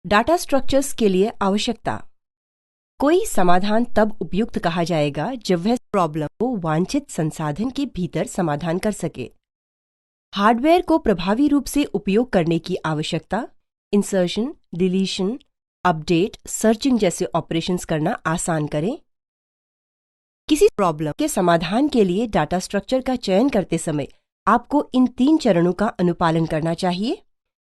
Data structures के लिए आवश्यकता। कोई समाधान तब उपयुक्त कहा जाएगा जब वह प्रॉब्लम को वांछित संसाधन के भीतर समाधान कर सके। हार्डवेयर को प्रभावी रूप से उपयोग करने की आवश्यकता, इंसर्शन, डिलीशन, अपडेट, सर्चिंग जैसे ऑपरेशंस करना आसान करें। किसी प्रॉब्लम के समाधान के लिए डाटा स्ट्रक्चर का चयन करते समय आपको इन 3 चरणों का अनुपालन करना चाहिए।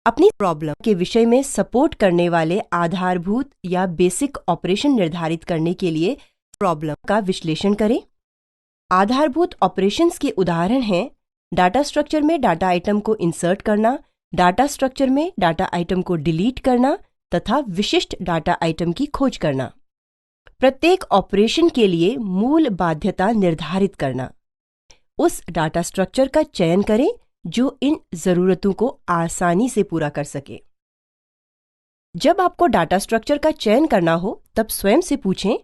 अपनी प्रॉब्लम के विषय में सपोर्ट करने वाले आधारभूत या बेसिक ऑपरेशन निर्धारित करने के लिए प्रॉब्लम का विश्लेषण करें। आधारभूत ऑपरेशंस के उदाहरण हैं डाटा स्ट्रक्चर में डाटा आइटम को इंसर्ट करना, डाटा स्ट्रक्चर में डाटा आइटम को डिलीट करना तथा विशिष्ट डाटा आइटम की खोज करना। प्रत्येक ऑपरेशन के लिए मूल बाध्यता निर्धारित करना। उस डाटा स्ट्रक्चर का चयन करें जो इन जरूरतों को आसानी से पूरा कर सके। जब आपको डाटा स्ट्रक्चर का चयन करना हो तब स्वयं से पूछें,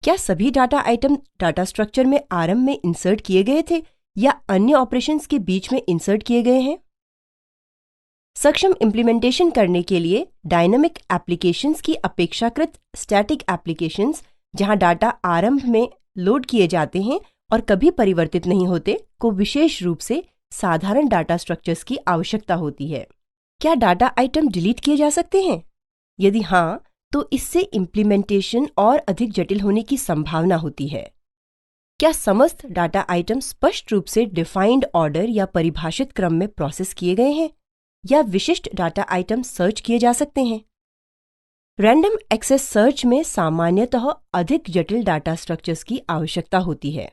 क्या सभी डाटा आइटम डाटा स्ट्रक्चर में आरंभ में इंसर्ट किए गए थे या अन्य ऑपरेशंस के बीच में इंसर्ट किए गए हैं? सक्षम इम्प्लीमेंटेशन करने के लिए डायनामिक एप्लीकेशंस की अपेक्षाकृत स्टैटिक एप्लीकेशंस, जहां डाटा आरंभ में लोड किए जाते हैं और कभी परिवर्तित नहीं होते, को विशेष रूप से साधारण डाटा स्ट्रक्चर्स की आवश्यकता होती है। क्या डाटा आइटम डिलीट किए जा सकते हैं? यदि हाँ, तो इससे इम्प्लीमेंटेशन और अधिक जटिल होने की संभावना होती है। क्या समस्त डाटा आइटम स्पष्ट रूप से डिफाइंड ऑर्डर या परिभाषित क्रम में प्रोसेस किए गए हैं या विशिष्ट डाटा आइटम सर्च किए जा सकते हैं? रैंडम एक्सेस सर्च में सामान्यतः अधिक जटिल डाटा स्ट्रक्चर्स की आवश्यकता होती है।